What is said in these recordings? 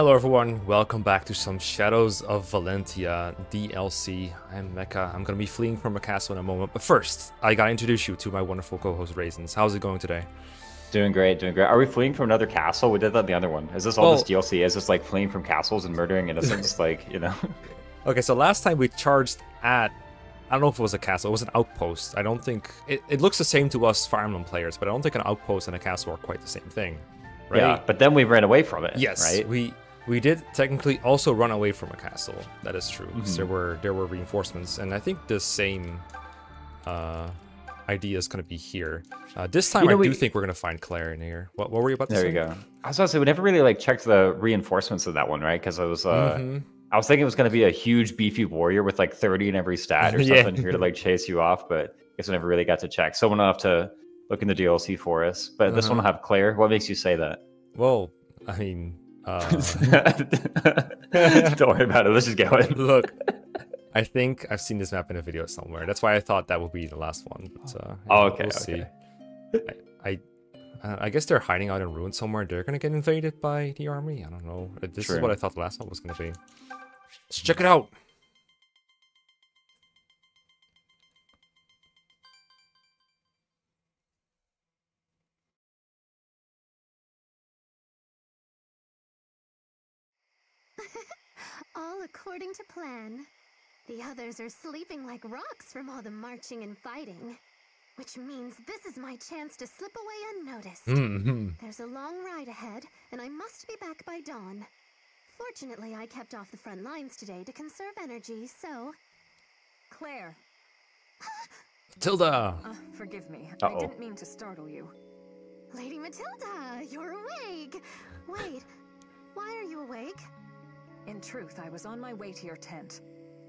Hello everyone, welcome back to some Shadows of Valentia DLC. I'm Mecha. I'm gonna be fleeing from a castle in a moment, but first, I gotta introduce you to my wonderful co-host Raisins. How's it going today? Doing great, doing great. Are we fleeing from another castle? We did that in the other one. Is this all this DLC? Is this like fleeing from castles and murdering innocents? Like, you know? Okay, so last time we charged at, I don't know if it was a castle, it was an outpost. I don't think, it looks the same to us Fire Emblem players, but I don't think an outpost and a castle are quite the same thing, right? Yeah, but then we ran away from it, yes, right? We did technically also run away from a castle. That is true. There were reinforcements, and I think the same idea is going to be here. This time, I do think we're going to find Claire in here. What were you about to say? There you go. I was about to say we never really like checked the reinforcements of that one, right? Because I was I was thinking it was going to be a huge beefy warrior with like 30 in every stat or something here to like chase you off, but I guess I never really got to check. Someone will have to look in the DLC for us. But this one will have Claire. What makes you say that? Well, I mean. Don't worry about it. Let's just get it. Look, I think I've seen this map in a video somewhere. That's why I thought that would be the last one. But, okay. We'll see. I guess they're hiding out in ruins somewhere. They're gonna get invaded by the army. I don't know. This is what I thought the last one was gonna be. Let's check it out. All according to plan. The others are sleeping like rocks from all the marching and fighting. Which means this is my chance to slip away unnoticed. There's a long ride ahead, and I must be back by dawn. Fortunately, I kept off the front lines today to conserve energy, so... Claire. Tilda! Forgive me. I didn't mean to startle you. Lady Matilda, you're awake! Wait, why are you awake? In truth, I was on my way to your tent.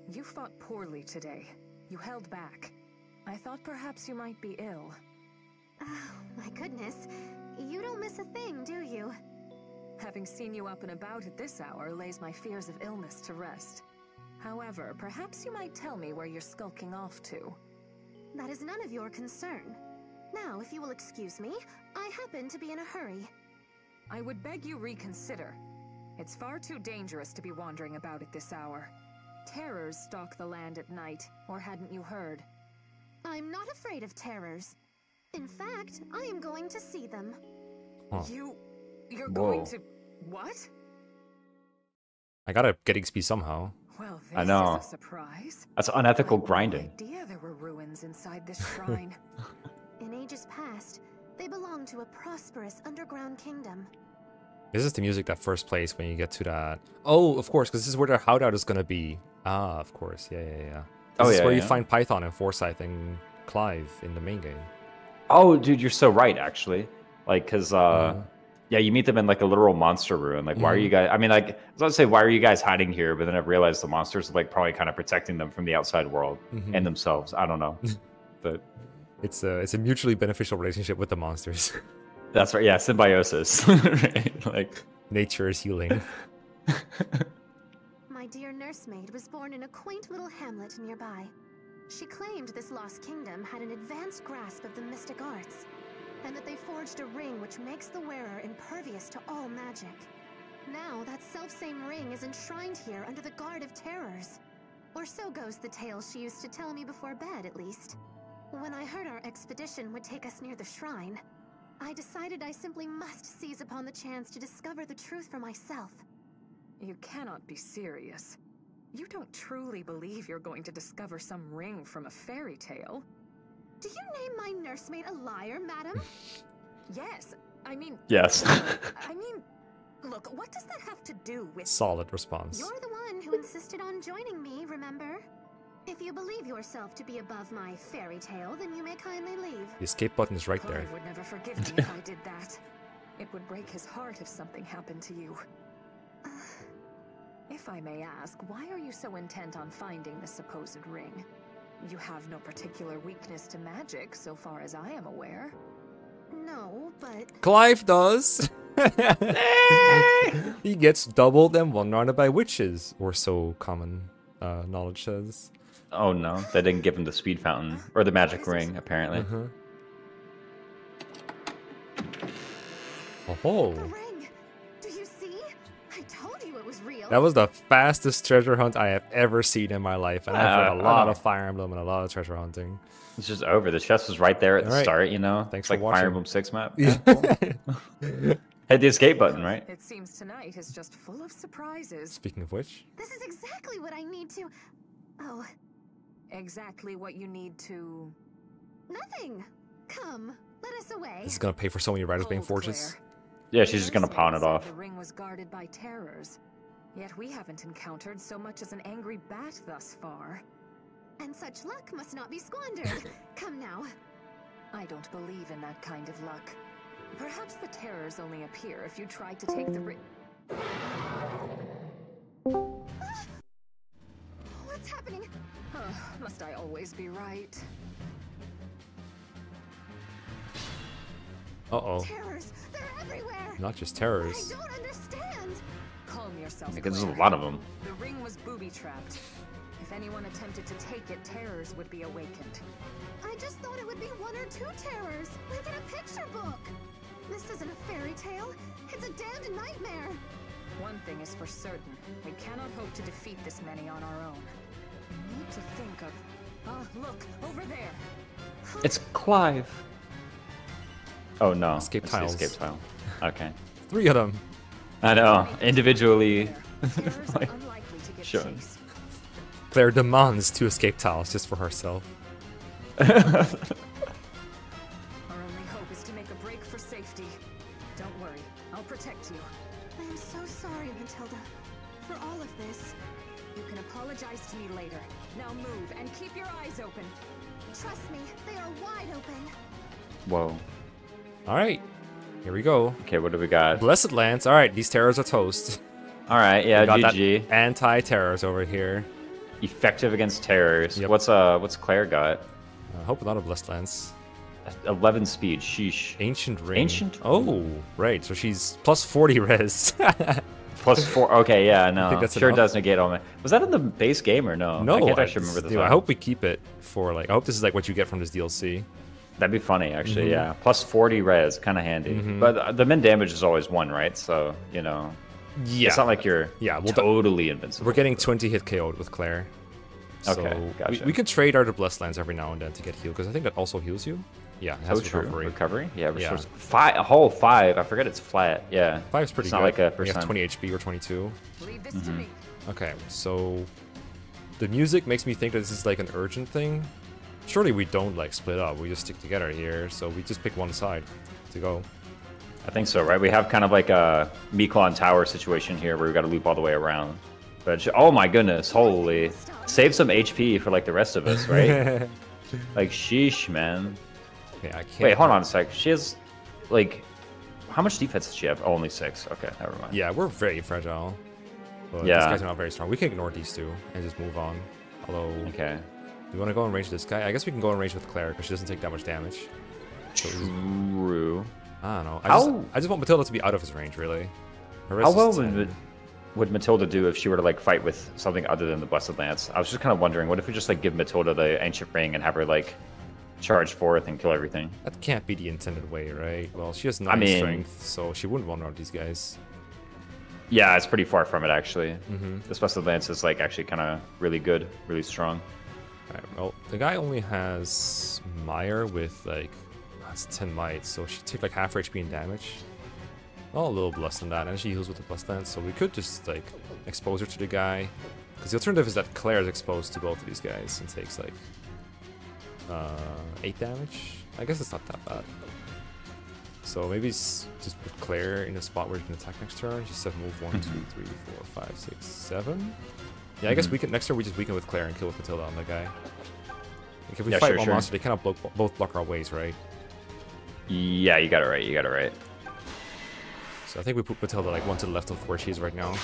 You fought poorly today. You held back. I thought perhaps you might be ill. Oh, my goodness. You don't miss a thing, do you? Having seen you up and about at this hour lays my fears of illness to rest. However, perhaps you might tell me where you're skulking off to. That is none of your concern. Now, if you will excuse me, I happen to be in a hurry. I would beg you reconsider. It's far too dangerous to be wandering about at this hour. Terrors stalk the land at night, or hadn't you heard? I'm not afraid of terrors. In fact, I am going to see them. Huh. You're going to... what? I gotta get XP somehow. Well, this I know. is a surprise. That's unethical I had grinding. no idea there were ruins inside this shrine. In ages past, they belonged to a prosperous underground kingdom. This is the music that first plays when you get to that. Oh, of course, because this is where their hideout is gonna be. Ah, of course. Yeah. This is where you find Python and Forsyth and Clive in the main game. Oh, dude, you're so right, actually. Like, because, yeah, you meet them in, like, a literal monster ruin. Like, why are you guys... I mean, like, I was about to say, why are you guys hiding here? But then I realized the monsters are, like, probably kind of protecting them from the outside world and themselves. I don't know. But it's a mutually beneficial relationship with the monsters. That's right. Yeah, symbiosis. Right? Like, nature is healing. My dear nursemaid was born in a quaint little hamlet nearby. She claimed this lost kingdom had an advanced grasp of the mystic arts, and that they forged a ring which makes the wearer impervious to all magic. Now, that selfsame ring is enshrined here under the Guard of Terrors. Or so goes the tale she used to tell me before bed, at least. When I heard our expedition would take us near the shrine, I decided I simply must seize upon the chance to discover the truth for myself. You cannot be serious. You don't truly believe you're going to discover some ring from a fairy tale? Do you name my nursemaid a liar, madam? Yes, I mean... yes. I mean, look, what does that have to do with... Solid response. You're the one who insisted on joining me, remember? If you believe yourself to be above my fairy tale, then you may kindly leave. The escape button is right there. Clive would never forgive me if I did that. It would break his heart if something happened to you. If I may ask, why are you so intent on finding the supposed ring? You have no particular weakness to magic, so far as I am aware. No, but... Clive does! He gets doubled and one-rounded by witches, or so common knowledge says. Oh, no. They didn't give him the speed fountain. Or the magic ring, apparently. Oh. The ring! Do you see? I told you That was the fastest treasure hunt I have ever seen in my life, and I've done a lot of Fire Emblem and a lot of treasure hunting. It's just over. The chest was right there at the start, you know? Thanks it's for like watching. Fire Emblem 6 map. Yeah, cool. Hit the escape button, right? It seems tonight is just full of surprises. Speaking of which. This is exactly what I need to... Oh. Exactly what you need to... Nothing. Come, let us away. This is gonna pay for so many Riders Bane Forges. Yeah, she's just gonna pawn it off. The ring was guarded by terrors. Yet we haven't encountered so much as an angry bat thus far. And such luck must not be squandered. Come now. I don't believe in that kind of luck. Perhaps the terrors only appear if you try to take the ring. What's happening? Must I always be right? Uh-oh. Terrors, they're everywhere. Not just terrors. I don't understand. Calm yourself. Because there's a lot of them. The ring was booby-trapped. If anyone attempted to take it, terrors would be awakened. I just thought it would be one or two terrors, like in a picture book. This isn't a fairy tale. It's a damned nightmare. One thing is for certain. We cannot hope to defeat this many on our own. We need to think of... look, over there. It's Clive. Oh no. Escape it's tiles. The escape tile. Okay. 3 of them. I know. Individually. Terrors are like, unlikely to get shown. chased. Claire demands 2 escape tiles just for herself. Our only hope is to make a break for safety. Don't worry, I'll protect you. I am so sorry, Matilda, for all of this. You can apologize to me later. Now move and keep your eyes open. Trust me, they are wide open. Whoa. Alright. Here we go. Okay, what do we got? Blessed Lands. Alright, these terrors are toast. Alright, yeah, We got GG. that anti-terrors over here. Effective against terrors. Yep. What's Claire got? I hope not a Blessed Lands. 11 speed. Sheesh. Ancient Ring. Ancient Oh, right. So she's plus 40 res. Plus 4. Okay, yeah, no. think that's Sure enough. does negate all my. Was that in the base game or no? No, I can't actually remember the dude, I time. hope we keep it for like. I hope this is like what you get from this DLC. That'd be funny, actually. Yeah, plus 40 res, kind of handy. But the min damage is always 1, right? So you know, Yeah, it's not like you're totally invincible. We're getting 20 hit KO'd with Claire. So Okay, gotcha. we can trade our Blessed Lands every now and then to get healed because I think that also heals you. Yeah, it has Oh, true. recovery. Recovery? Yeah, Yeah. restores 5, a whole 5. I forget it's flat. Yeah. 5's pretty It's good. not like a We have percent. 20 HP or 22. Leave this to me. Okay, so the music makes me think that this is like an urgent thing. Surely we don't like split up. We just stick together here. So we just pick one side to go. I think so, right? We have kind of like a Miklon Tower situation here where we got to loop all the way around. But oh my goodness, holy! Save some HP for like the rest of us, right? Like sheesh, man. Okay, I can't. Wait, hold on a sec. She has like how much defense does she have? Oh, only 6. Okay, never mind. Yeah, we're very fragile. But Yeah. these guys are not very strong. We can ignore these 2 and just move on. Although, Okay. do you want to go in range with this guy? I guess we can go in range with Claire because she doesn't take that much damage. So True. I don't know. How- I just want Matilda to be out of his range, really. Her res How is well 10. would Matilda do if she were to like fight with something other than the Blessed Lance? I was just kind of wondering, what if we just like give Matilda the Ancient Ring and have her like charge forth and kill everything? That can't be the intended way, right? Well, she has 9 I mean- strength, so she wouldn't want to out these guys. Yeah, it's pretty far from it actually. Mm-hmm. The Blessed Lance is like actually kind of really good, really strong. Alright, well, the guy only has Mire with like that's 10 might, so she took like half her HP in damage. Well, a little less than that, and she heals with the Blessed Lance, so we could just like expose her to the guy. Because the alternative is that Claire is exposed to both of these guys and takes like 8 damage. I guess it's not that bad. So maybe just put Claire in a spot where you can attack next turn. She said move 1, 2, 3, 4, 5, 6, 7. Yeah, I guess we can next turn we just weaken with Claire and kill with Matilda on that guy. Like if we Yeah, fight sure, one sure. monster, they cannot both block our ways, right? Yeah, you got it right. You got it right. So I think we put Matilda like 1 to the left of where she is right now.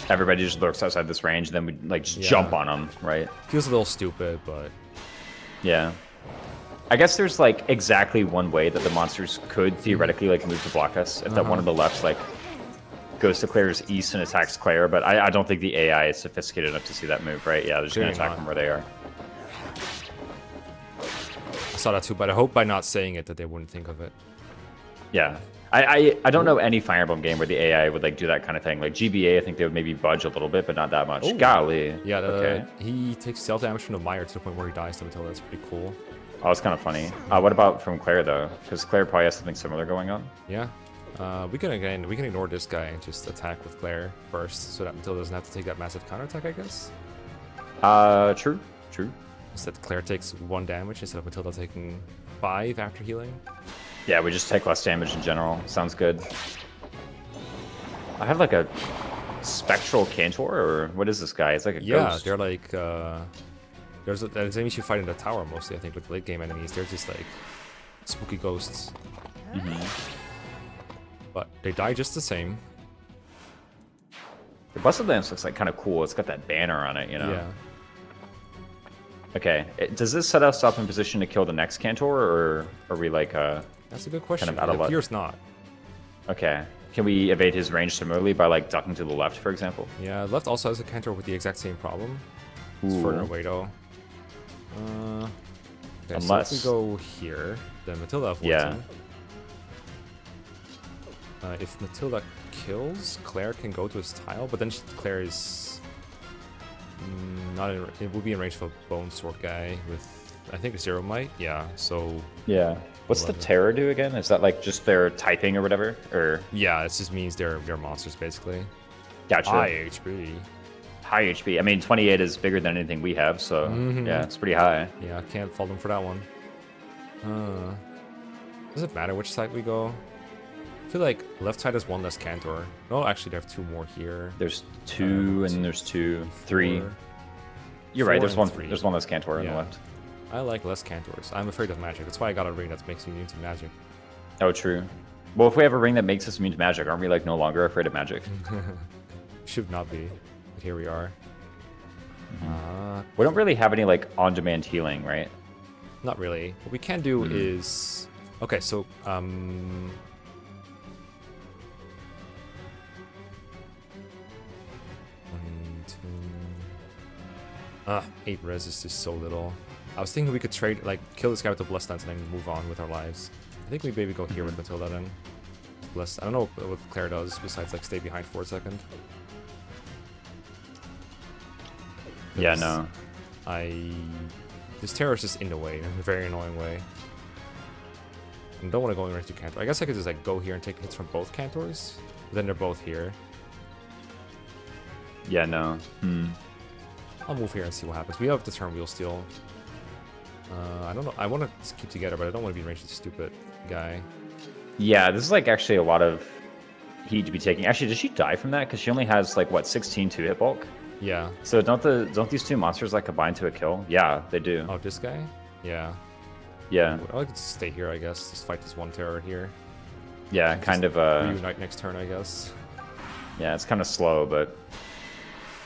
Everybody just lurks outside this range, then we like just Yeah. jump on them, right? Feels a little stupid, but Yeah. I guess there's like exactly one way that the monsters could theoretically like move to block us. If that one on the left like goes to Claire's east and attacks Claire, but I don't think the AI is sophisticated enough to see that move, right? Yeah, they're just gonna Clearly attack not. them where they are. I saw that too. But I hope by not saying it that they wouldn't think of it. Yeah. I don't know any Fire Emblem game where the AI would like do that kind of thing. Like GBA, I think they would maybe budge a little bit, but not that much. Ooh. Golly. Yeah, okay. He takes stealth damage from the Mire to the point where he dies to Matilda. That's pretty cool. Oh, it's kind of funny. What about from Claire though? Because Claire probably has something similar going on. Yeah. We can ignore this guy and just attack with Claire first, so that Matilda doesn't have to take that massive counterattack, I guess. True. Instead, Claire takes 1 damage instead of Matilda taking 5 after healing. Yeah, we just take less damage in general. Sounds good. I have like a spectral cantor, or what is this guy? It's like a ghost. They're like there's enemies you fight in the tower mostly. I think with late game enemies, they're just like spooky ghosts. But they die just the same. The Busted Lance looks like kind of cool. It's got that banner on it, you know. Yeah. Okay, does this set us up in position to kill the next cantor, or are we like That's a good question. Kind of out of it luck. appears not. Okay. Can we evade his range similarly by like ducking to the left, for example? Yeah, left also has a cantor with the exact same problem. It's further away though. Okay, Unless so if we go here, then Matilda avoids him. If Matilda kills, Claire can go to his tile, but then Claire is not in. It will be in range of a Bone Sword guy with, I think, 0 might. Yeah, so. Yeah. What's the terror do again? Is that like just their typing or whatever? Or yeah, it just means they're monsters basically. Gotcha. High HP. High HP. I mean, 28 is bigger than anything we have, so yeah, it's pretty high. Yeah, I can't fault them for that one. Does it matter which side we go? I feel like left side has 1 less cantor. No, actually, they have 2 more here. There's 2 and there's 2, 3. 4. You're right. There's 1. 3. There's 1 less cantor on the left. I like less cantors. I'm afraid of magic. That's why I got a ring that makes me immune to magic. Oh, true. Well, if we have a ring that makes us immune to magic, aren't we like no longer afraid of magic? Should not be, but here we are. We don't really have any like on-demand healing, right? Not really. What we can do is okay. So 8 res is just so little. I was thinking we could trade, like, kill this guy with the Blessed Lance and then move on with our lives. I think we maybe go here with Matilda then. I don't know what Claire does besides, like, stay behind for a second. Yeah, no. This terror is just in the way, in a very annoying way. I don't want to go in range to Cantor. I guess I could just, like, go here and take hits from both Cantors. But then they're both here. Yeah, no. I'll move here and see what happens. We have the turn wheel steal. I don't know. I want to keep together, but I don't want to be in range with the stupid guy. Yeah, this is like actually a lot of heat to be taking. Actually, does she die from that? Because she only has like what 16 2-hit bulk. Yeah. So don't these 2 monsters like combine to a kill? Yeah, they do. Oh, this guy? Yeah. Yeah. I could stay here, I guess. Just fight this one terror here. Yeah, kind of. Reunite next turn, I guess. Yeah, it's kind of slow, but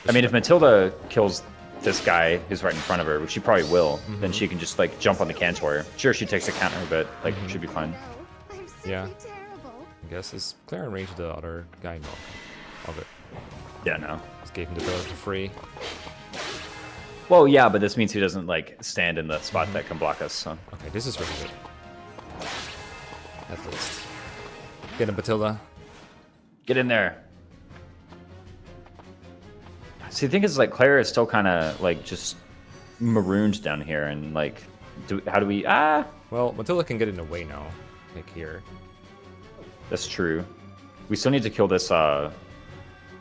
I mean, if Matilda kills this guy who's right in front of her, which she probably will, then she can just like jump on the Cantor. Sure, she takes a counter, but like should be fine. Yeah. I guess is Claire in range of the other guy? No. Of it. Yeah, no. Just gave him the ability for free. Well, yeah, but this means he doesn't like stand in the spot that can block us. So. Okay, this is really good. At least. Get him, Matilda. Get in there. See, the thing is, like, Claire is still kind of like just marooned down here, and like, how do we? Well, Matilda can get in the way now, like here. That's true. We still need to kill this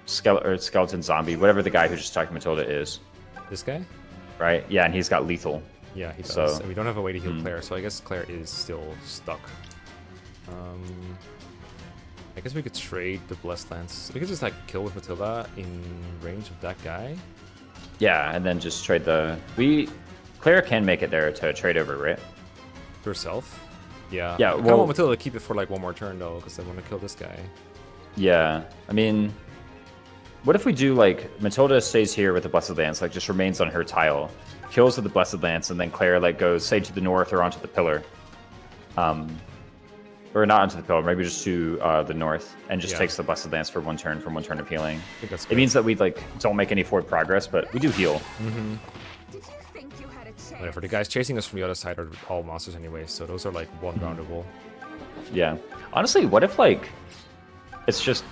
skeleton zombie, whatever the guy who just attacked Matilda is. This guy? Right? Yeah, and he's got lethal. Yeah, he does. So, and we don't have a way to heal Claire, so I guess Claire is still stuck. I guess we could trade the Blessed Lance. We could just like kill with Matilda in range of that guy. Yeah, and then just trade the... Claire can make it there to trade over, right? Herself? Yeah. Yeah, I well... want Matilda to keep it for like one more turn though, because I want to kill this guy. Yeah, I mean... What if we do like... Matilda stays here with the Blessed Lance, like just remains on her tile, kills with the Blessed Lance, and then Claire like goes, say, to the north or onto the pillar. Or not onto the pillar, maybe just to the north, and just takes the Blessed Lance for one turn of healing. I think that's good. It means that we like don't make any forward progress, but we do heal. Did you think you had a chance? Whatever. The guys chasing us from the other side are all monsters anyway, so those are like one roundable. Yeah. Honestly, what if like it's just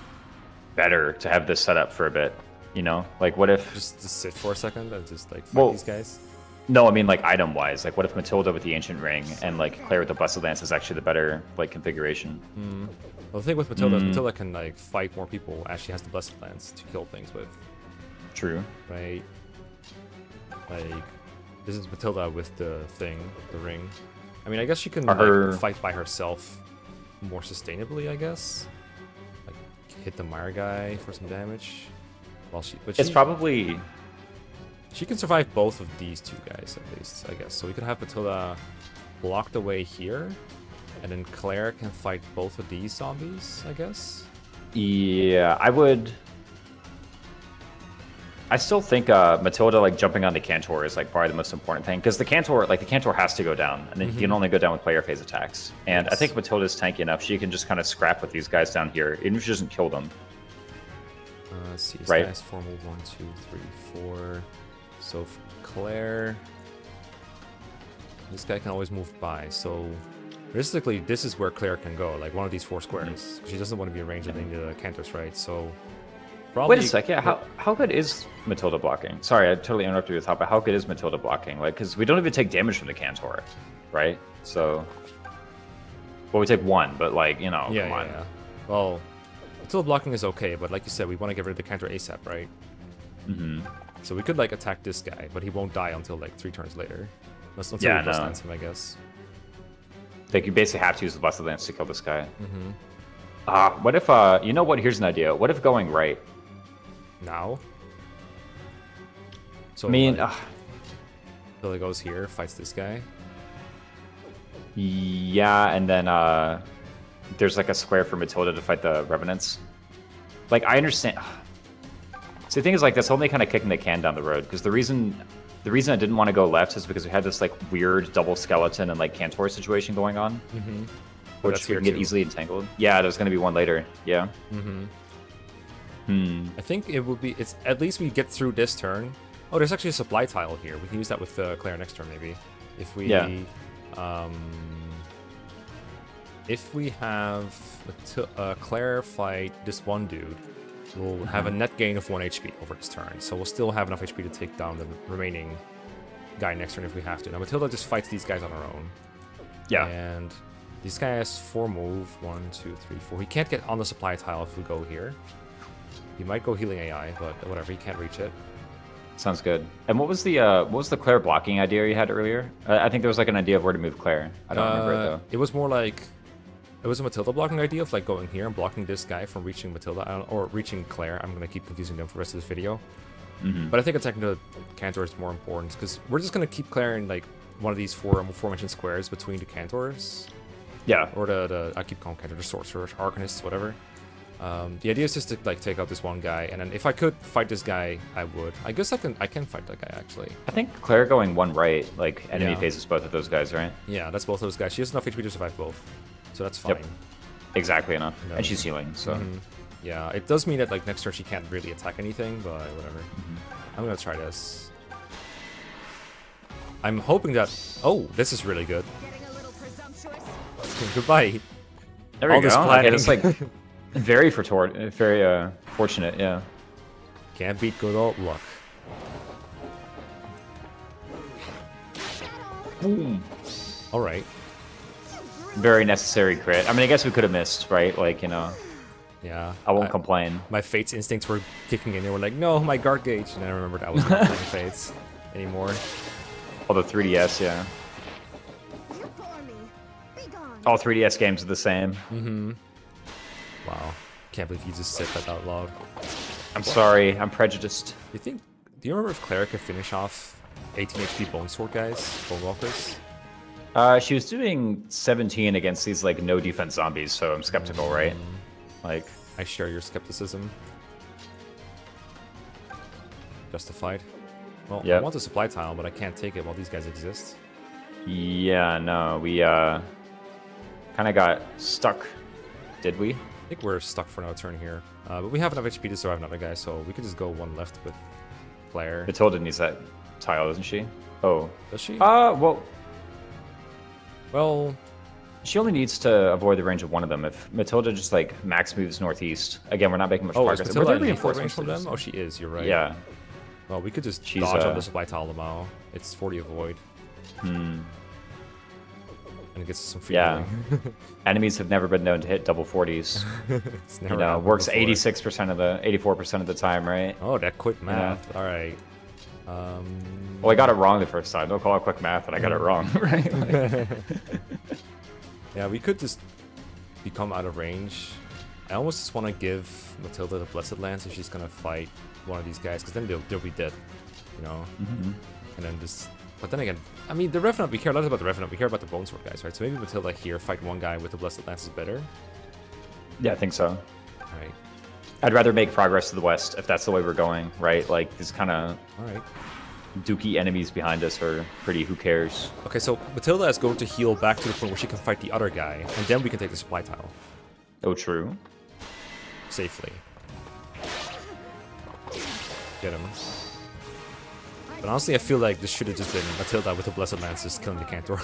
better to have this set up for a bit? You know, like what if Just sit for a second and just like fight Well- these guys. No, I mean like item wise. Like what if Matilda with the ancient ring and like Claire with the Blessed Lance is actually the better like configuration? Well, the thing with Matilda is Matilda can like fight more people as she has the Blessed Lance to kill things with, True. right? Like this is Matilda with the thing, the ring. I mean, I guess she can like, fight by herself more sustainably, I guess. Like hit the Mire guy for some damage. But It's probably she can survive both of these two guys at least, I guess. So we could have Matilda blocked away here, and then Claire can fight both of these zombies, I guess. Yeah, I still think Matilda like jumping on the Cantor is like probably the most important thing because the Cantor has to go down, and then he can only go down with player phase attacks. And I think Matilda's tanky enough; she can just kind of scrap with these guys down here, even if she doesn't kill them. Let's see. This Right. guy's 4 move 1, 2, 3, 4. So Claire, this guy can always move by. So realistically, this is where Claire can go, like one of these 4 squares. She doesn't want to be in range of any of the Cantors, right? So probably. Wait a sec, yeah. How good is Matilda blocking? Sorry, I totally interrupted you with that, but how good is Matilda blocking? Like, because we don't even take damage from the Cantor, right? So, well, we take 1, but like, you know, Yeah, come on. yeah. Well, Matilda blocking is okay, but like you said, we want to get rid of the Cantor ASAP, right? Mm-hmm. So we could like attack this guy, but he won't die until like 3 turns later. Until Yeah, we Blessed no. Lance him, I guess. Like, you basically have to use the Blessed Lance to kill this guy. Mm-hmm. What if, you know what? Here's an idea. What if going right? Now. So I mean, like, Billy goes here, fights this guy. yeah, and then there's like a square for Matilda to fight the Revenants. Like, I understand. So the thing is, like, that's only kind of kicking the can down the road because the reason I didn't want to go left is because we had this like weird double skeleton and like Cantor situation going on, Mm-hmm. which we can get easily entangled. Yeah, there's going to be one later. Yeah. Mm-hmm. I think it would be. It's at least we get through this turn. Oh, there's actually a supply tile here. We can use that with Claire next turn, maybe. If we, if we have Claire fight this one dude, we'll have a net gain of 1 HP over this turn. So we'll still have enough HP to take down the remaining guy next turn if we have to. Now Matilda just fights these guys on her own. Yeah. And this guy has 4 move. 1, 2, 3, 4. He can't get on the supply tile if we go here. He might go healing AI, but whatever. He can't reach it. Sounds good. And what was the Claire blocking idea you had earlier? I think there was like an idea of where to move Claire. I don't remember it though. It was more like it was a Matilda blocking idea of like going here and blocking this guy from reaching Matilda or reaching Claire. I'm gonna keep confusing them for the rest of this video. But I think attacking the Cantor is more important because we're just gonna keep Claire in like one of these aforementioned squares between the Cantors. Yeah. Or the I keep calling Cantor the Sorcerers, Arcanists, whatever. The idea is just to like take out this one guy, and then if I could fight this guy, I would. I guess I can fight that guy actually. I think Claire going 1 right, like enemy Yeah. phases both of those guys, right? Yeah, that's both those guys. She has enough HP to survive both, so that's fine. Yep. Exactly enough. No. And she's healing, so. Yeah, it does mean that like next turn she can't really attack anything, but whatever. I'm gonna try this. I'm hoping that. Oh, this is really good. Getting a little presumptuous. Goodbye. There we All this go. Like, planning. it's like very fortunate, yeah. Can't beat good old luck. Boom. All right. Very necessary crit. I mean, I guess we could have missed, right? Like, you know, Yeah. I won't complain. My Fates instincts were kicking in. They were like, no, my guard gauge. And then I remembered I was not playing Fates anymore. All the 3DS, yeah. You bore me. Be gone. All 3DS games are the same. Wow. Can't believe you just said that out loud. I'm sorry, I'm prejudiced. Do you remember if Cleric could finish off 18 HP Bone Sword guys? Bone Walkers? She was doing 17 against these, like, no defense zombies, so I'm skeptical, right? Like, I share your skepticism. Justified. Well, I Yep. want a supply tile, but I can't take it while these guys exist. yeah, no, we, kind of got stuck, did we? I think we're stuck for another turn here. But we have enough HP to survive another guy, so we could just go 1 left with Claire. Matilda needs that tile, doesn't she? Oh. Does she? Well, Well, She only needs to avoid the range of one of them. If Matilda just like max moves northeast, again, we're not making much Oh, is progress. Matilda Were in there range reinforcements from them? Oh, she is. You're right. Yeah. Well, we could just She's, dodge on the supply tile Mao. It's 40 avoid. Hmm. And it gets some free Yeah. healing. Enemies have never been known to hit double 40s. It's never You know, happened works before. 86% of the 84% of the time, right? Oh, that quick math. All right. Well, I got it wrong the first time. Don't call it quick math, and I got it wrong, right? Like, Yeah, we could just become out of range. I almost just want to give Matilda the Blessed Lance if she's gonna fight one of these guys, because then they'll be dead, you know. And then just, but then again, I mean, the Revenant, we care less about the Revenant, we care about the Bone Sword guys, right? So maybe Matilda here fight one guy with the Blessed Lance is better. yeah, I think so. All right, I'd rather make progress to the west if that's the way we're going, right? Like these kind of all right. dookie enemies behind us are pretty. Who cares? Okay, so Matilda is going to heal back to the point where she can fight the other guy, and then we can take the supply tile Oh, true. safely. Get him. But honestly, I feel like this should have just been Matilda with the Blessed Lance just killing the Cantor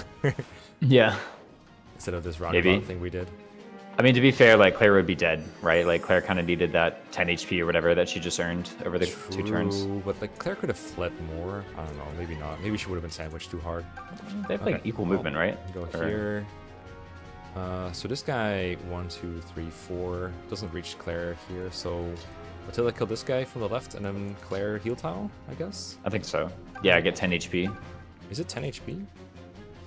Yeah. instead of this Maybe. roundabout thing we did. I mean, to be fair, like Claire would be dead, right? Like Claire kind of needed that 10 HP or whatever that she just earned over the 2 turns. True, but like Claire could have fled more. I don't know, maybe not. Maybe she would have been sandwiched too hard. They have like Okay, equal well, movement, right? Go Or- here. So this guy, 1, 2, 3, 4, doesn't reach Claire here. So Matilda killed this guy from the left, and then Claire heal tile, I guess. I think so. Yeah, I get 10 HP. Is it 10 HP?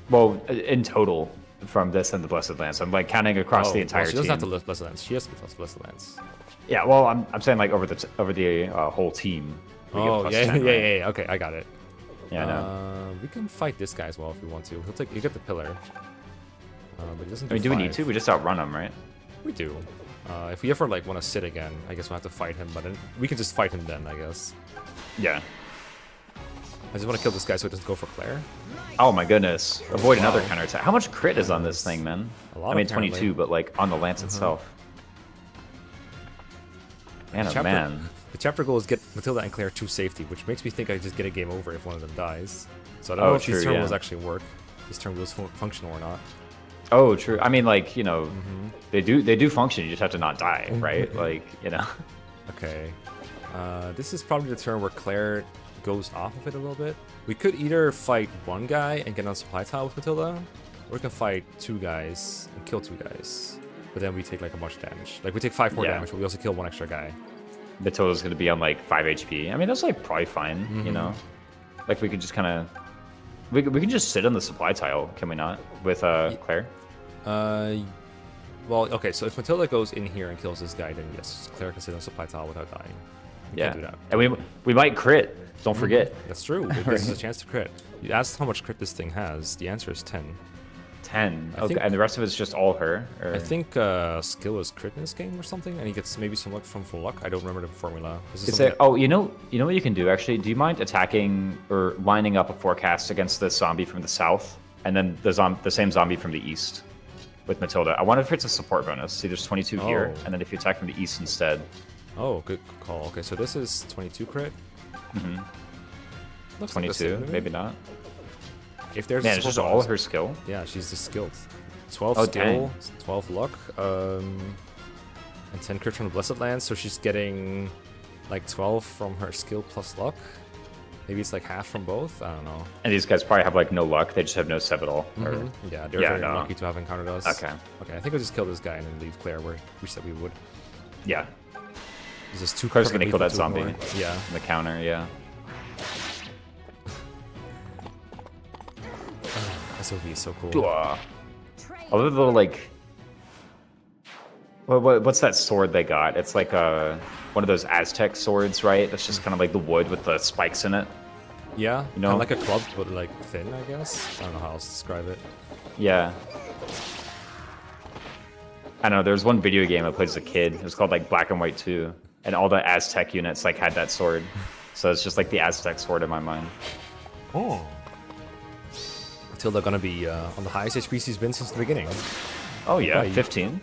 Well, in total from this and the Blessed Lance. I'm like counting across the entire well, she team. doesn't have the Blessed Lance. She has the Blessed Lance. Yeah, well, I'm saying like over the whole team. we get Oh plus yeah, 10, yeah, right? yeah. Okay, I got it. Yeah, I know. We can fight this guy as well if we want to. He'll take. You get the pillar. But he doesn't. I mean, do we need 5. to? We just outrun him, right? We do. If we ever like want to sit again, I guess we'll have to fight him. But then we can just fight him then, I guess. Yeah. I just want to kill this guy so it doesn't go for Claire. Oh my goodness. Avoid another Wow. counterattack. How much crit is on this thing, man? A lot, I mean, apparently. 22, but like on the lance itself. Man, oh man. The chapter goal is get Matilda and Claire to safety, which makes me think I just get a game over if one of them dies. So I don't know if these true, turn wheels yeah. actually work. These turn wheels functional or not. Oh, true. I mean, like, you know, they do function. You just have to not die, right? Like, you know. Okay. This is probably the turn where Claire goes off of it a little bit. We could either fight one guy and get on supply tile with Matilda, or we can fight 2 guys and kill 2 guys. But then we take like a bunch of damage. Like we take 5 more Yeah. damage, but we also kill 1 extra guy. Matilda's going to be on like 5 HP. I mean, that's like probably fine, you know? Like, we could just kind of. We can just sit on the supply tile, can we not? With Claire? Well, okay, so if Matilda goes in here and kills this guy, then yes, Claire can sit on supply tile without dying. We Yeah. can't do that. And we might crit. Don't forget. That's true. This is a chance to crit. You asked how much crit this thing has. The answer is 10. 10. I Okay, think- and the rest of it's just all her? Or... I think skill is crit in this game or something, and he gets maybe some luck from full luck. I don't remember the formula. This is Is something- there, oh, you know what you can do, actually? Do you mind attacking or lining up a forecast against the zombie from the south, and then the same zombie from the east with Matilda? I wonder if it's a support bonus. See, there's 22 here, Oh. and then if you attack from the east instead. Oh, good call. Okay, so this is 22 crit. Mm-hmm. Looks like the 22, same. maybe not. If there's Man, a it's just support all bonus- of her skill. Yeah, she's just skilled. 12 Oh, skill, dang. 12 luck, and 10 crit from the Blessed Lance, so she's getting like 12 from her skill plus luck. Maybe it's like half from both. I don't know. And these guys probably have like no luck. They just have no seb at all. Or... Yeah, they're Yeah, very no. lucky to have encountered us. Okay. Okay, I think we'll just kill this guy and then leave Claire where we said we would. Yeah, Is this too Claire's gonna perfectly kill that to zombie. ignore? Yeah. in the counter, yeah. SOV is so cool. Dwah. I love the little like. What's that sword they got? It's like one of those Aztec swords, right? That's just kind of like the wood with the spikes in it. Yeah, You know? kinda like a club, but like thin, I guess. I don't know how else to describe it. Yeah. I don't know. There was one video game I played as a kid. It was called like Black and White 2, and all the Aztec units like had that sword. So it's just like the Aztec sword in my mind. Oh. Matilda gonna be on the highest HP she's been since the beginning. Oh yeah, Right. 15.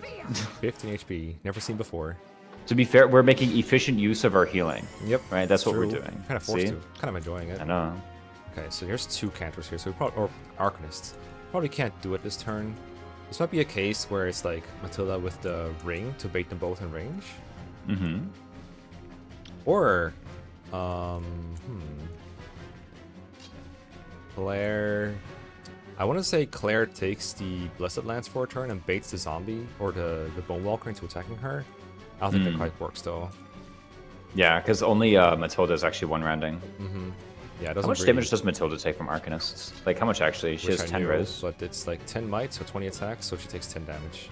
15 HP, never seen before. To be fair, we're making efficient use of our healing. Yep. Right, that's what we're true. doing. Kind of forced See? to. Kind of enjoying it. I know. Okay, so here's 2 cantors here. So we probably, or Arcanists. Probably can't do it this turn. This might be a case where it's like Matilda with the ring to bait them both in range. Mm-hmm. Or, Claire... I want to say Claire takes the Blessed Lance for a turn and baits the zombie or the Bone Walker into attacking her. I don't think that quite works though. Yeah, because only Matilda is actually one rounding. Yeah, it doesn't. How much really... damage does Matilda take from Arcanists? Like, how much actually? She has 10 res. But it's like 10 might, so 20 attacks, so she takes 10 damage.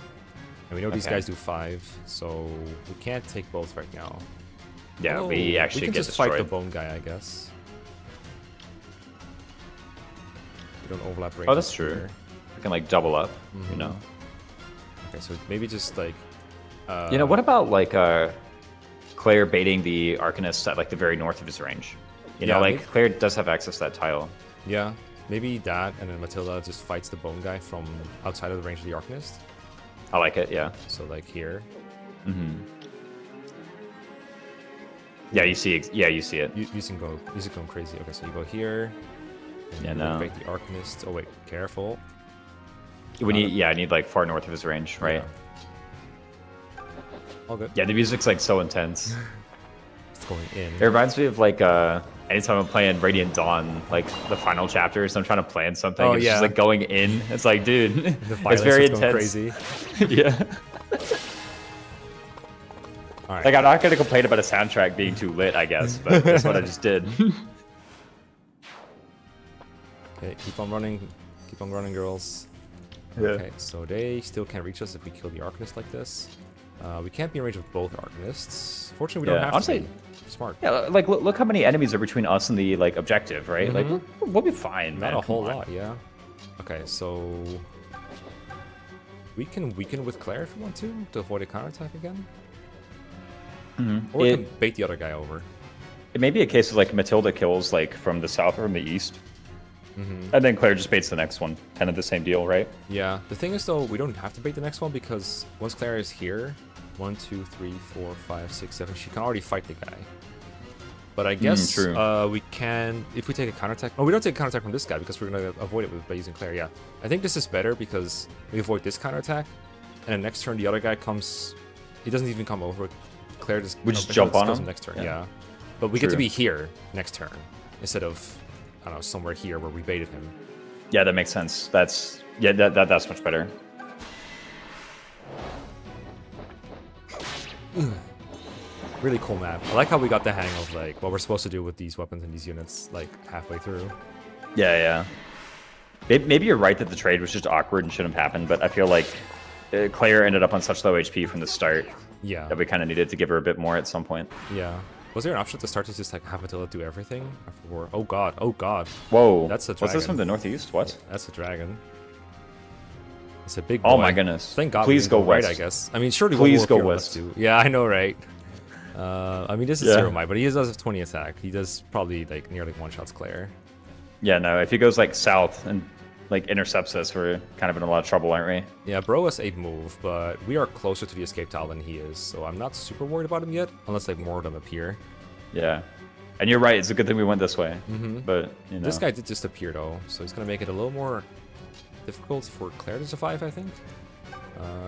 And we know these guys do 5, so we can't take both right now. Yeah, we actually we can get just destroyed. fight the bone guy, I guess. We don't overlap range. Oh, that's true. We can like double up, you know. Okay, so maybe just like. You know, what about like Claire baiting the Arcanist at like the very north of his range? You know, like Claire does have access to that tile. Yeah, maybe that, and then Matilda just fights the bone guy from outside of the range of the Arcanist. I like it, yeah. So like here. Yeah, you see. Yeah, you see it. You can go. You can go crazy. Okay, so you go here. And Yeah, you no. bait the Arcanist. Oh wait, careful. We need, I need like far north of his range, right? Yeah. All good. Yeah, the music's like so intense. It's going in. It reminds me of like anytime I'm playing Radiant Dawn, like the final chapters, I'm trying to plan something. Oh, it's yeah. just like going in. It's like, dude, The it's very violence is intense. going crazy. Yeah. All right. Like, I'm not gonna complain about a soundtrack being too lit, I guess, but that's what I just did. Okay, keep on running. Keep on running, girls. Yeah. Okay, so they still can't reach us if we kill the Arcanist like this. We can't be in range of both Arcanists. Fortunately, we don't have honestly, to be. Smart. Yeah, like look how many enemies are between us and the like objective, right? Like we'll be fine, man. Not a whole Come on. lot, yeah. Okay, so we can weaken with Claire if we want to avoid a counterattack again. Or we can bait the other guy over. It may be a case of like Matilda kills like from the south or from the east. And then Claire just baits the next one. Kind of the same deal, right? Yeah. The thing is, though, we don't have to bait the next one because once Claire is here, 1, 2, 3, 4, 5, 6, 7, she can already fight the guy. But I guess we can, if we take a counterattack. Oh, we don't take a counterattack from this guy because we're going to avoid it by using Claire. Yeah. I think this is better because we avoid this counterattack. And then next turn, the other guy comes. He doesn't even come over. Claire just. We just jump on him? Next turn, yeah. But we get to be here next turn instead of, I don't know, somewhere here where we baited him. Yeah, that makes sense. That's that's much better. Really cool map. I like how we got the hang of like what we're supposed to do with these weapons and these units like halfway through. Yeah. Maybe you're right that the trade was just awkward and shouldn't have happened, but I feel like Claire ended up on such low HP from the start. Yeah. That we kind of needed to give her a bit more at some point. Yeah. Was there an option at the start to just like have Matilda do everything? Or, oh god. Whoa. That's a dragon. What's this from the northeast? What? That's a dragon. It's a big boy. Oh my goodness. Thank God. Please go west. Right, I guess. I mean, surely please go west. Too. Yeah, I know, right? I mean, this is 0 might, but he does have 20 attack. He does probably like nearly one-shots Claire. Yeah, no. If he goes like south and like intercepts us, we're kind of in a lot of trouble, aren't we? Yeah, Bro has 8 move, but we are closer to the escape tile than he is, so I'm not super worried about him yet, unless like more of them appear. Yeah. And you're right, it's a good thing we went this way. But, you know. This guy did just appear, though, so he's going to make it a little more difficult for Claire to survive, I think.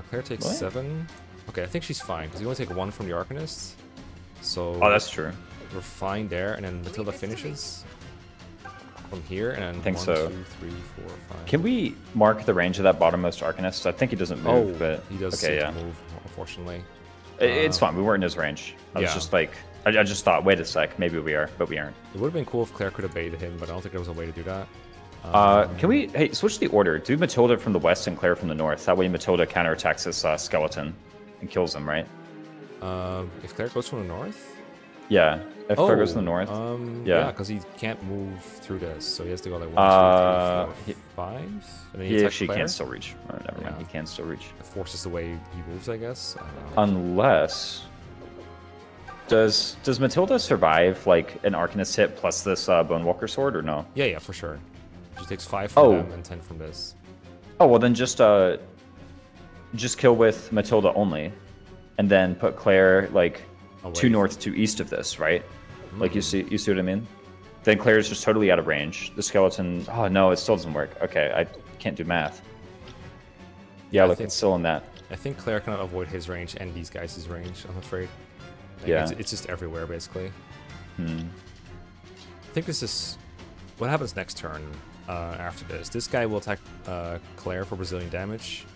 Claire takes 7. Okay, I think she's fine, because you only take 1 from the Arcanist. So oh, that's true. We're fine there, and then Matilda finishes from here, and then I think 1, so. 2, 3, 4, 5. Can we mark the range of that bottommost Arcanist? I think he doesn't move, but he does okay, yeah. move, unfortunately. It's fine, we weren't in his range. I was just like, I just thought, wait a sec, maybe we are, but we aren't. It would have been cool if Claire could have baited him, but I don't think there was a way to do that. Can we, hey, switch the order. Do Matilda from the west and Claire from the north. That way Matilda counterattacks this skeleton and kills him, right? If Claire goes from the north? Yeah, if Claire goes from the north. Yeah, because he can't move through this, so he has to go like 1, 2, 3, 4, 5. And then he actually Claire. can still reach. Oh, never mind, he can still reach. It forces the way he moves, I guess. I don't know. Unless... Does Matilda survive like an Arcanist hit plus this Bone Walker sword or no? Yeah, for sure. She takes 5 from them and 10 from this. Oh well, then just kill with Matilda only, and then put Claire like 2 north, 2 east of this, right? Like you see what I mean? Then Claire's just totally out of range. The skeleton. Oh no, it still doesn't work. Okay, I can't do math. Yeah, I look, think- it's still in that. I think Claire cannot avoid his range and these guys' range, I'm afraid. Like, Yeah. It's just everywhere, basically. Hmm. I think this is... What happens next turn after this? This guy will attack Claire for Brazilian damage.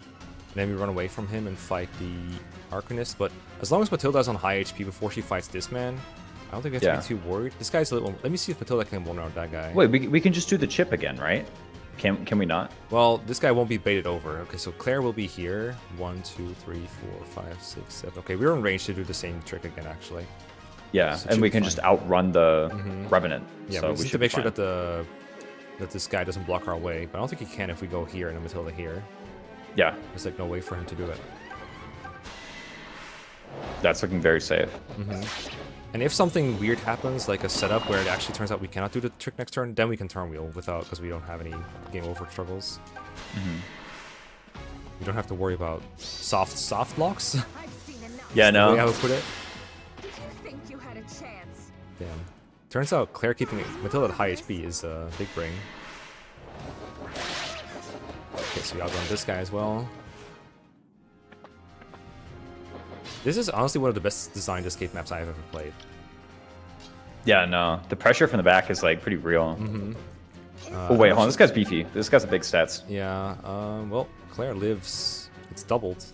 And then we run away from him and fight the Arcanist. But as long as Matilda's on high HP before she fights this man, I don't think we have to be too worried. This guy's a little... Let me see if Matilda can one out that guy. Wait, we can just do the chip again, right? Can we not? Well, this guy won't be baited over. Okay, so Claire will be here. 1, 2, 3, 4, 5, 6, 7. Okay, we're in range to do the same trick again, actually. Yeah, So it and should we be can fine. just outrun the Revenant. Yeah, so we just need to should make be sure fine. that this guy doesn't block our way. But I don't think he can if we go here and then Matilda here. Yeah, There's like no way for him to do it. that's looking very safe. And if something weird happens, like a setup where it actually turns out we cannot do the trick next turn, then we can turn wheel without, because we don't have any game over struggles. We don't have to worry about soft blocks. I've seen enough. Yeah, The way I no. would put it. Did you think you had a chance? Damn. Turns out Claire keeping Matilda at high HP is a big bring. Okay, so we outrun this guy as well. This is honestly one of the best designed escape maps I've ever played. Yeah, no. The pressure from the back is like pretty real. Uh, Oh wait, hold on. This guy's beefy. This guy's a big stats. Yeah, well, Claire lives. It's doubled.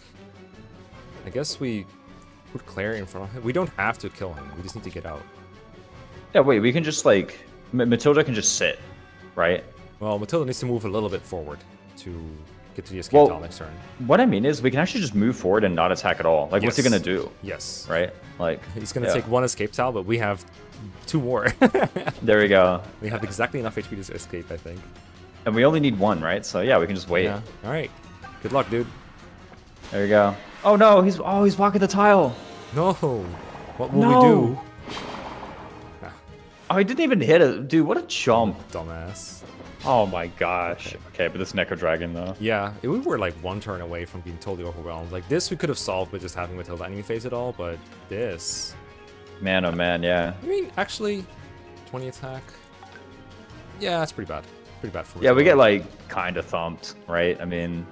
I guess we put Claire in front of him. We don't have to kill him. We just need to get out. Yeah, wait. We can just like Matilda can just sit, right? Well, Matilda needs to move a little bit forward to get to the escape tile next turn. What I mean is, we can actually just move forward and not attack at all. Like, what's he Yes. gonna do, Yes. right? Like, He's gonna yeah. take one escape tile, but we have 2 more. There we go. We have exactly enough HP to escape, I think. And we only need 1, right? So yeah, we can just wait. Yeah. All right. Good luck, dude. There we go. Oh no, he's blocking the tile. No. What will No. we do? Oh, he didn't even hit it, dude. What a chump. Dumbass. Oh my gosh. Okay, but this Necro Dragon though. Yeah, we were like 1 turn away from being totally overwhelmed. Like this, we could have solved with just having Matilda enemy phase it all, but this. Man, oh man, yeah. I mean, actually, 20 attack. Yeah, that's pretty bad. Pretty bad for Yeah, we Matilda. get like kind of thumped, right? I mean,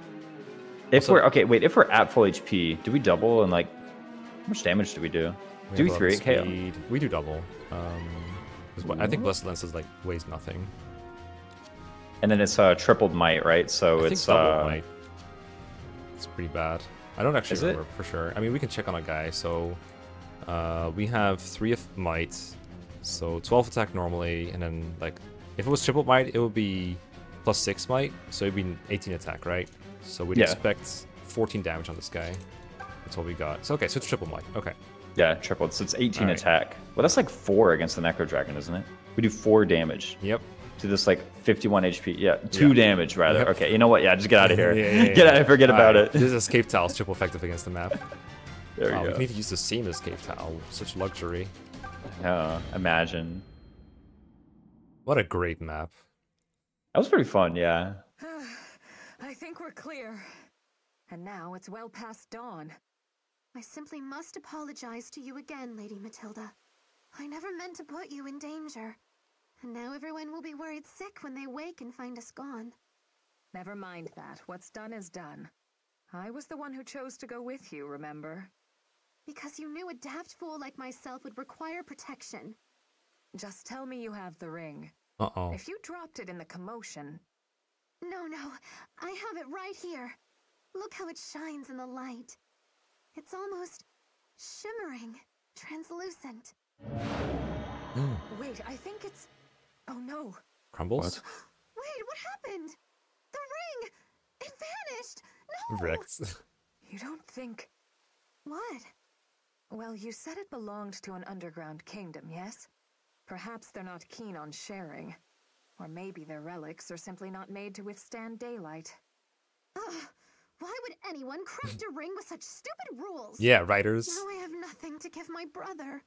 if Also- we're okay, wait, if we're at full HP, do we double and like how much damage do we do? Do we have 3 11 KO? speed. We do double. 'Cause I think Blessed Lens is like weighs nothing. And then it's tripled might, right? So I it's think double might. It's pretty bad. I don't actually Is it? remember for sure. I mean, we can check on a guy. So we have 3 of might, so 12 attack normally, and then like if it was triple might, it would be plus 6 might, so it'd be 18 attack, right? So we'd Yeah. expect 14 damage on this guy. That's what we got. So okay, so it's triple might. Okay. yeah, tripled. So it's 18 Alright. attack. Well, that's like 4 against the Necro Dragon, isn't it? We do 4 damage Yep. to this like 51 HP. Yeah, 2 Yeah. damage rather. Yep. Okay, you know what? Yeah, just get out of here. Yeah. Get out. Forget about Alright, it. This escape tile is triple effective against the map. There Wow, we we go. need to use the same escape tile. Such luxury. Imagine. What a great map. That was pretty fun. Yeah. I think we're clear. And now it's well past dawn. I simply must apologize to you again, Lady Matilda. I never meant to put you in danger. And now everyone will be worried sick when they wake and find us gone. Never mind that. What's done is done. I was the one who chose to go with you, remember? Because you knew a daft fool like myself would require protection. Just tell me you have the ring. Uh-oh. If you dropped it in the commotion, No, I have it right here. Look how it shines in the light. It's almost shimmering, translucent. wait, I think it's... Oh no. Crumbles? Wait, what happened? The ring! It vanished! No! Wrecked. You don't think... What? Well, you said it belonged to an underground kingdom, yes? Perhaps they're not keen on sharing. Or maybe their relics are simply not made to withstand daylight. Ugh! Why would anyone craft a ring with such stupid rules? Yeah, writers. Now I have nothing to give my brother.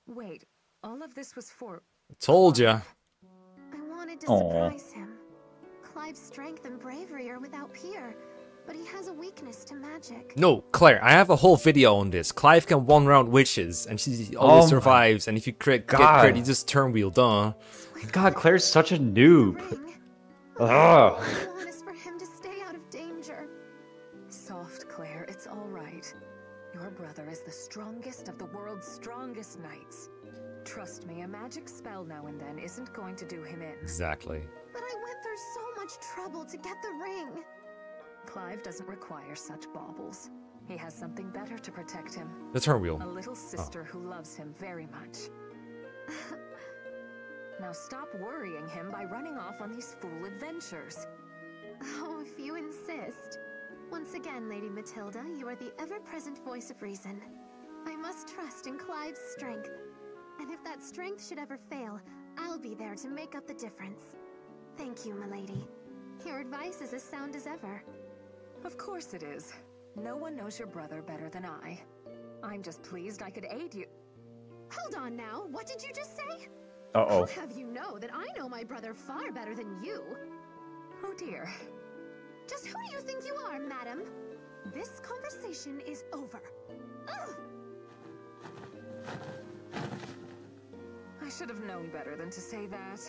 Wait, all of this was for... Told ya. I wanted to Aw. surprise him. Clive's strength and bravery are without peer, but he has a weakness to magic. No, Claire, I have a whole video on this. Clive can one-round witches, and she always my survives, and if you get God. crit, you just turn wheel, duh. God, Claire's such a noob. Ring. Ugh. All I want is for him to stay out of danger. strongest of the world's strongest knights. Trust me, a magic spell now and then isn't going to do him in. Exactly. But I went through so much trouble to get the ring. Clive doesn't require such baubles. He has something better to protect him. The turn wheel. A little sister who loves him very much. Now stop worrying him by running off on these fool adventures. Oh, if you insist. Once again, Lady Matilda, you are the ever-present voice of reason. I must trust in Clive's strength. And if that strength should ever fail, I'll be there to make up the difference. Thank you, milady. Your advice is as sound as ever. Of course it is. No one knows your brother better than I. I'm just pleased I could aid you. Hold on now, what did you just say? Uh-oh. I'll have you know that I know my brother far better than you. Oh dear. Just who do you think you are, madam? This conversation is over. Ugh! I should have known better than to say that.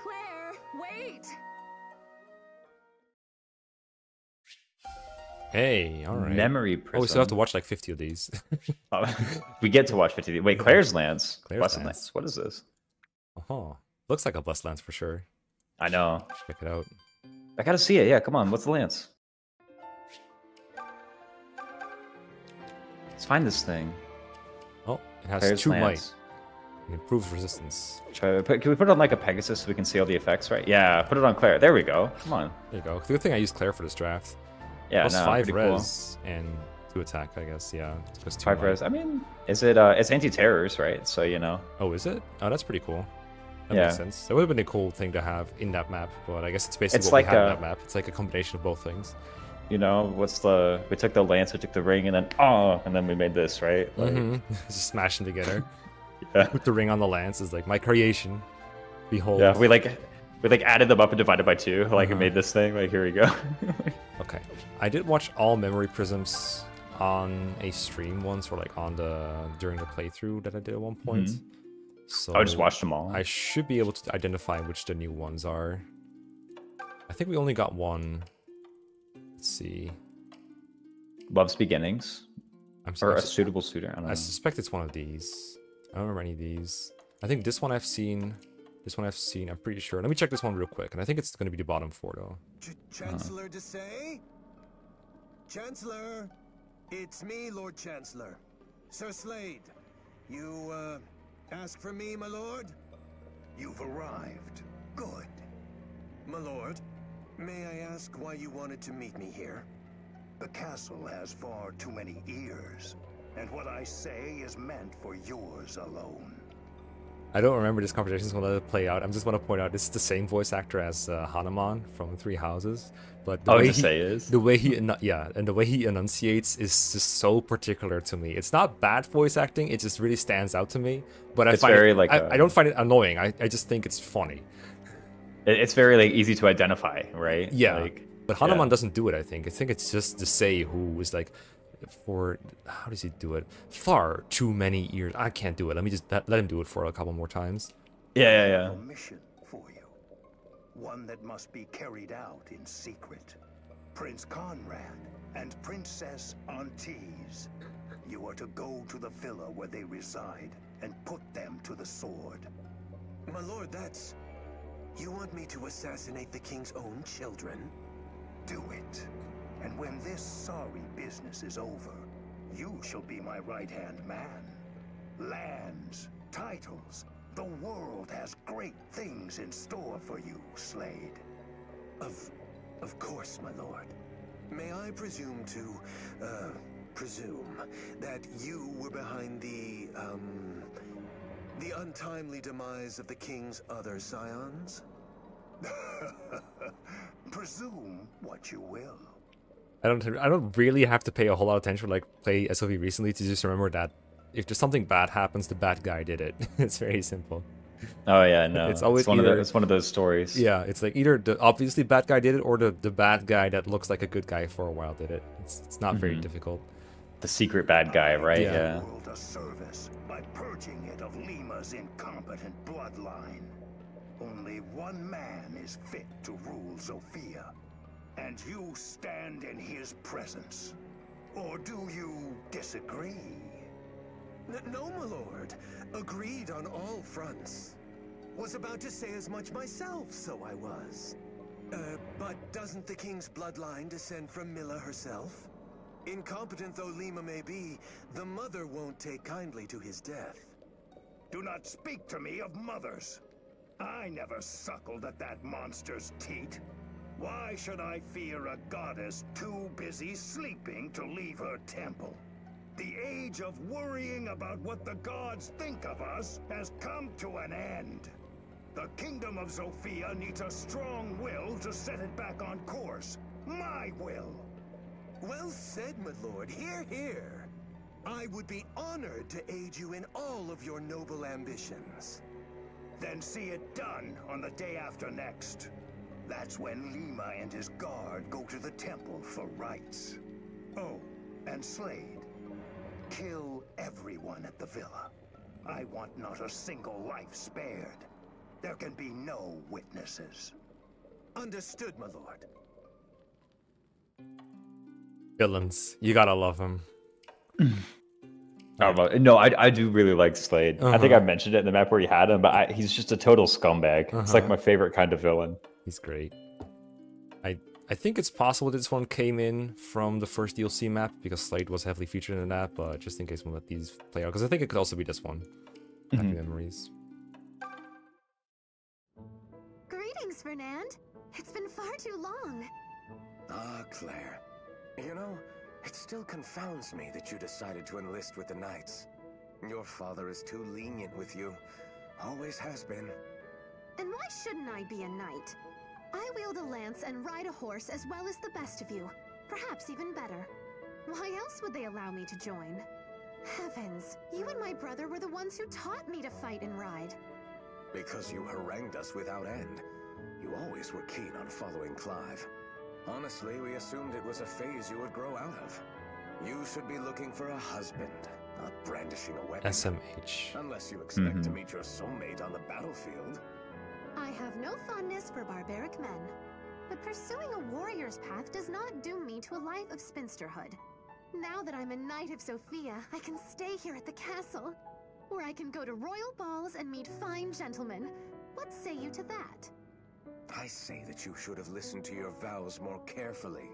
Claire, wait! Hey, all right. Memory prism. Oh, we still have to watch like 50 of these. Oh, we get to watch 50. Wait, Claire's Lance. Claire's Blessed Lance. Lance. What is this? Oh, looks like a blessed lance for sure. I know. Check it out. I gotta see it. Yeah, come on. What's the lance? Let's find this thing. Oh, it has Claire's 2 Lance. might. It improves resistance. Can we put it on like a Pegasus so we can see all the effects, right? Yeah, put it on Claire. There we go. Come on. There you go. The good thing I used Claire for this draft. Yeah, Plus no, 5 pretty cool. res and 2 attack, I guess. Yeah, plus 2 5 might. res. I mean, is it? It's anti-terrors, right? So you know. Oh, is it? Oh, that's pretty cool. That Yeah. makes sense. That would have been a cool thing to have in that map, but I guess it's basically It's what like we had in a- that map. It's like a combination of both things. You know, we took the lance, we took the ring, and then we made this, right? Like, Just smashing together. yeah. With the ring on the lance is like my creation. Behold. Yeah, we added them up and divided by 2. Like, Uh-huh. and made this thing. Like, here we go. Okay. I did watch all memory prisms on a stream once, or like during the playthrough that I did at one point. So I just watched them all. I should be able to identify which the new ones are. I think we only got one. Let's see. Love's Beginnings. I'm Or a sorry. suitable suitor. I don't know. I suspect it's one of these. I don't remember any of these. I think this one I've seen. This one I've seen, I'm pretty sure. Let me check this one real quick, and I think it's going to be the bottom 4, though. Chancellor to say? Chancellor, it's me, Lord Chancellor. Sir Slade, you, ask for me, my lord? You've arrived. Good. My lord, may I ask why you wanted to meet me here? The castle has far too many ears, and what I say is meant for yours alone. I don't remember this conversation, so I'm going to let it play out. I just want to point out this is the same voice actor as Hanuman from Three Houses, but the way he enunciates is just so particular to me. It's not bad voice acting; it just really stands out to me. But I don't find it annoying. I just think it's funny. It's very like easy to identify, right? Yeah, Like, but Hanuman doesn't do it. I think it's just the say who is like. How does he do it? Far too many ears. I can't do it. Let me just let him do it for a couple more times. Yeah. A mission for you. One that must be carried out in secret. Prince Conrad and Princess Antise. You are to go to the villa where they reside and put them to the sword. My lord, that's... You want me to assassinate the king's own children? Do it. And when this sorry business is over, you shall be my right-hand man. Lands, titles, the world has great things in store for you, Slade. Of course, my lord. May I presume that you were behind the untimely demise of the king's other scions? Presume what you will. I don't really have to pay a whole lot of attention like play SOV recently to just remember that if there's something bad happens, the bad guy did it. It's very simple. Oh yeah, no. It's always one of those stories. Yeah, it's like either the obviously bad guy did it or the bad guy that looks like a good guy for a while did it. It's not very difficult. The secret bad guy, right? Yeah. Yeah. World a service by purging it of Lima's incompetent bloodline. Only one man is fit to rule Sophia, and you stand in his presence. Or do you disagree? No, my lord. Agreed on all fronts. Was about to say as much myself, so I was. But doesn't the king's bloodline descend from Milla herself? Incompetent though Lima may be, the mother won't take kindly to his death. Do not speak to me of mothers. I never suckled at that monster's teat. Why should I fear a goddess too busy sleeping to leave her temple? The age of worrying about what the gods think of us has come to an end. The kingdom of Zofia needs a strong will to set it back on course. My will. Well said, my lord. Hear, hear. I would be honored to aid you in all of your noble ambitions. Then see it done on the day after next. That's when Lima and his guard go to the temple for rites. Oh, and Slade. Kill everyone at the villa. I want not a single life spared. There can be no witnesses. Understood, my lord. Villains. You gotta love him. No, I do really like Slade. I think I mentioned it in the map where he had him, but he's just a total scumbag. It's like my favorite kind of villain. He's great. I think it's possible this one came in from the first DLC map because Slade was heavily featured in that, but just in case we'll let these play out, because I think it could also be this one. Happy memories. Greetings, Fernand. It's been far too long. Ah, Claire. You know, it still confounds me that you decided to enlist with the Knights. Your father is too lenient with you. Always has been. And why shouldn't I be a knight? I wield a lance and ride a horse as well as the best of you. Perhaps even better. Why else would they allow me to join? Heavens, you and my brother were the ones who taught me to fight and ride. Because you harangued us without end. You always were keen on following Clive. Honestly, we assumed it was a phase you would grow out of. You should be looking for a husband, not brandishing a weapon. SMH. Unless you expect to meet your soulmate on the battlefield. I have no fondness for barbaric men, but pursuing a warrior's path does not doom me to a life of spinsterhood. Now that I'm a knight of Sophia, I can stay here at the castle, or I can go to royal balls and meet fine gentlemen. What say you to that? I say that you should have listened to your vows more carefully.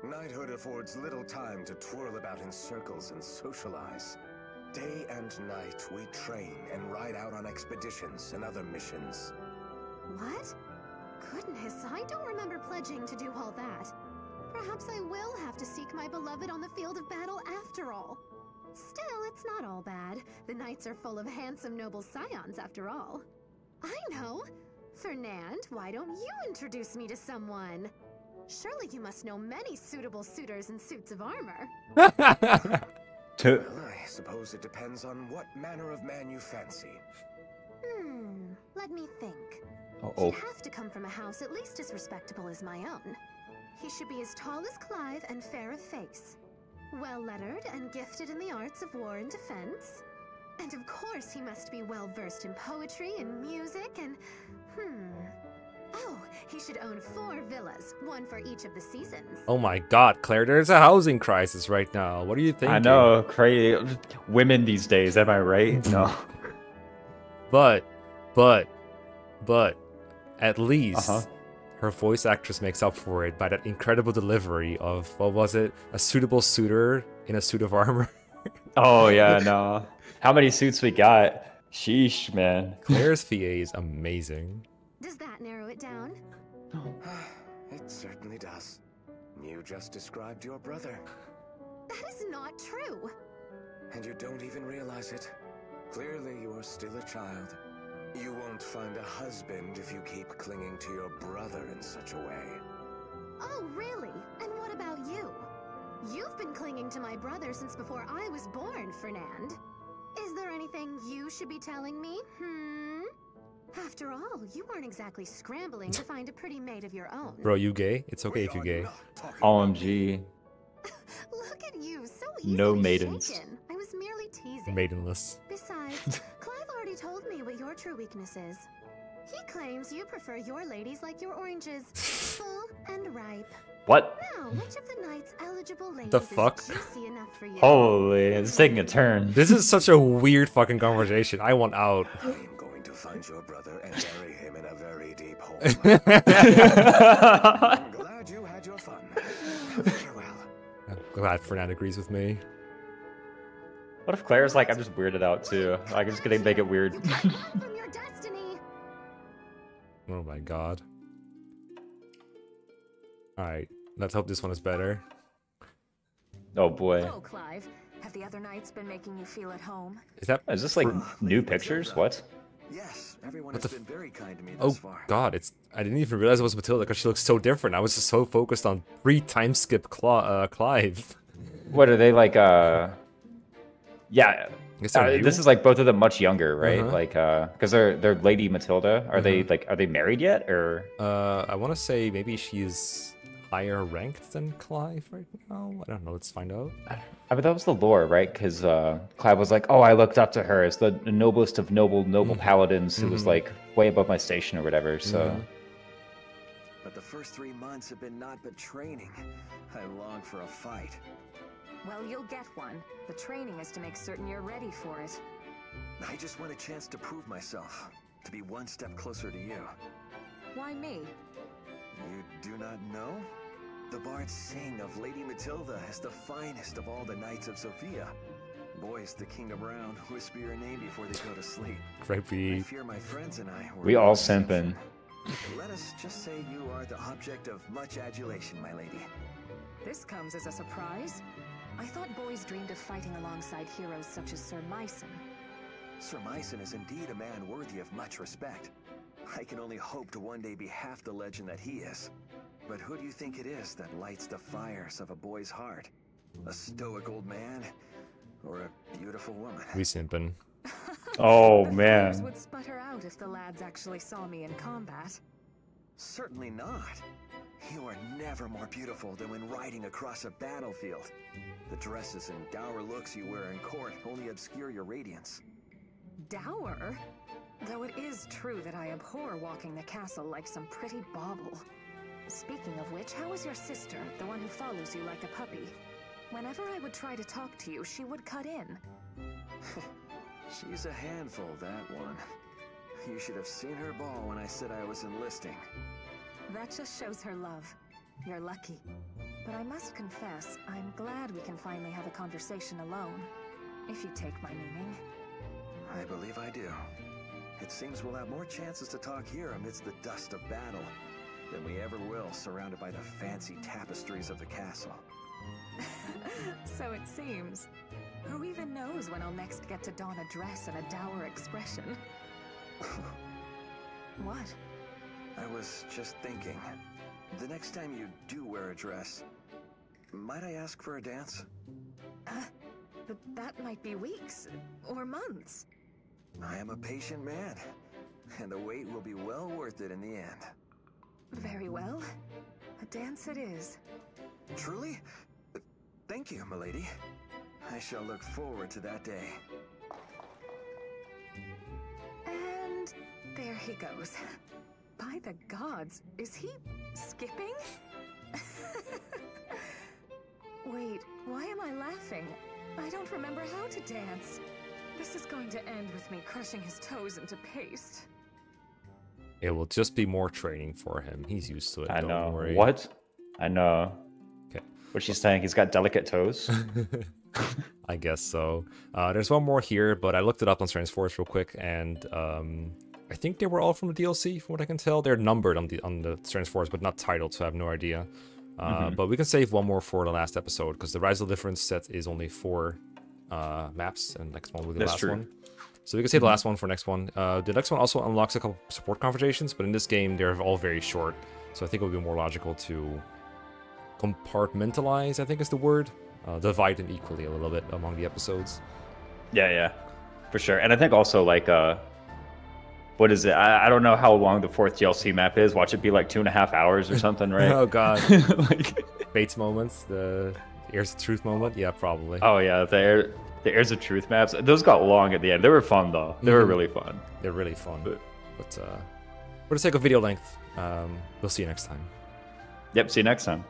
Knighthood affords little time to twirl about in circles and socialize. Day and night we train and ride out on expeditions and other missions. What? Goodness, I don't remember pledging to do all that. Perhaps I will have to seek my beloved on the field of battle after all. Still, it's not all bad. The knights are full of handsome, noble scions after all. I know! Fernand, why don't you introduce me to someone? Surely you must know many suitable suitors in suits of armor. Well, I suppose it depends on what manner of man you fancy. Let me think. He'd have to come from a house at least as respectable as my own. He should be as tall as Clive and fair of face. Well-lettered and gifted in the arts of war and defense. And of course he must be well-versed in poetry and music and... Oh, he should own 4 villas, one for each of the seasons. Oh my god, Claire, there's a housing crisis right now. What do you think? I know, crazy. Women these days, am I right? No. But, at least her voice actress makes up for it by that incredible delivery of, what was it? A suitable suitor in a suit of armor. Oh, yeah, no. How many suits we got? Sheesh, man. Claire's VA is amazing. Does that narrow it down? It certainly does. You just described your brother. That is not true. And you don't even realize it. Clearly, you are still a child. You won't find a husband if you keep clinging to your brother in such a way. Oh, really? And what about you? You've been clinging to my brother since before I was born, Fernand. Is there anything you should be telling me, After all, you aren't exactly scrambling to find a pretty mate of your own. Bro, you gay? It's okay if you're gay. OMG. Look at you, so easily No maidens. shaken. I was merely teasing. Maidenless. Besides, Clive already told me what your true weakness is. He claims you prefer your ladies like your oranges, full and ripe. What? Now, which of the knight's eligible ladies The fuck? is juicy enough for you? Holy, it's taking a turn. This is such a weird fucking conversation. I want out. I'm going to find your brother and bury him in a very deep hole. I'm glad you had your fun. Farewell. I'm glad Fernand agrees with me. What if Claire's like, I'm just weirded out too? Like, I'm just gonna make it weird. You can't run from your destiny. Oh my god. Alright, let's hope this one is better. Oh boy. Hello, Clive. Have the other knights been making you feel at home? Is this like new pictures? What? Yes, everyone What has the been very kind to me Oh thus far. god, I didn't even realize it was Matilda because she looks so different. I was just so focused on 3 time skip Clive. What are they like? Yeah. Guess they're new? This is like both of them much younger, right? Uh-huh. Like, because they're Lady Matilda. Are they like? Are they married yet? Or I want to say maybe she's higher ranked than Clive right now. I don't know. Let's find out. I mean, that was the lore, right? Because Clive was like, "Oh, I looked up to her as the noblest of noble paladins, who was like way above my station or whatever." So. But the first 3 months have been naught but training. I long for a fight. Well, you'll get one. The training is to make certain you're ready for it. I just want a chance to prove myself, to be one step closer to you. Why me? You do not know? The bards sing of Lady Matilda as the finest of all the knights of Sophia. Boys, the king around, whisper your name before they go to sleep. I Creepy. fear my friends and I were We all no exception. simping. Let us just say you are the object of much adulation, my lady. This comes as a surprise. I thought boys dreamed of fighting alongside heroes such as Sir Myson. Sir Myson is indeed a man worthy of much respect. I can only hope to one day be half the legend that he is. But who do you think it is that lights the fires of a boy's heart? A stoic old man? Or a beautiful woman? We simping. Oh The fires man. would sputter out if the lads actually saw me in combat. Certainly not. You are never more beautiful than when riding across a battlefield. The dresses and dour looks you wear in court only obscure your radiance. Dour? Though it is true that I abhor walking the castle like some pretty bauble. Speaking of which, how is your sister, the one who follows you like a puppy? Whenever I would try to talk to you, she would cut in. She's a handful, that one. You should have seen her bawl when I said I was enlisting. That just shows her love. You're lucky. But I must confess, I'm glad we can finally have a conversation alone. If you take my meaning. I believe I do. It seems we'll have more chances to talk here amidst the dust of battle than we ever will surrounded by the fancy tapestries of the castle. So it seems. Who even knows when I'll next get to don a dress and a dour expression? What? I was just thinking, the next time you do wear a dress, might I ask for a dance? But that might be weeks or months. I am a patient man, and the wait will be well worth it in the end. Very well. A dance it is. Truly? Thank you, milady. I shall look forward to that day. And there he goes. By the gods, is he skipping? Wait, why am I laughing? I don't remember how to dance. This is going to end with me crushing his toes into paste. It will just be more training for him. He's used to it. I don't know. worry. What? I know. Okay. What she's saying, he's got delicate toes. I guess so. There's one more here, but I looked it up on Strange Forest real quick, and I think they were all from the DLC, from what I can tell. They're numbered on the Strange Forest, but not titled, so I have no idea. But we can save one more for the last episode, because the Rise of Deliverance set is only 4 maps, and next one will be the That's last true. one. So we can save the last one for next one. The next one also unlocks a couple support conversations, but in this game they're all very short. So I think it would be more logical to compartmentalize, I think is the word. Divide them equally a little bit among the episodes. Yeah, for sure. And I think also like what is it? I don't know how long the 4th DLC map is. Watch it be like 2.5 hours or something, right? Oh god. Like, Bates moments, the Heirs of Truth moment? Yeah, probably. oh yeah, the Heirs of Truth maps. Those got long at the end. They were fun though. They were really fun. They're really fun. But for the sake of video length, we'll see you next time. Yep, see you next time.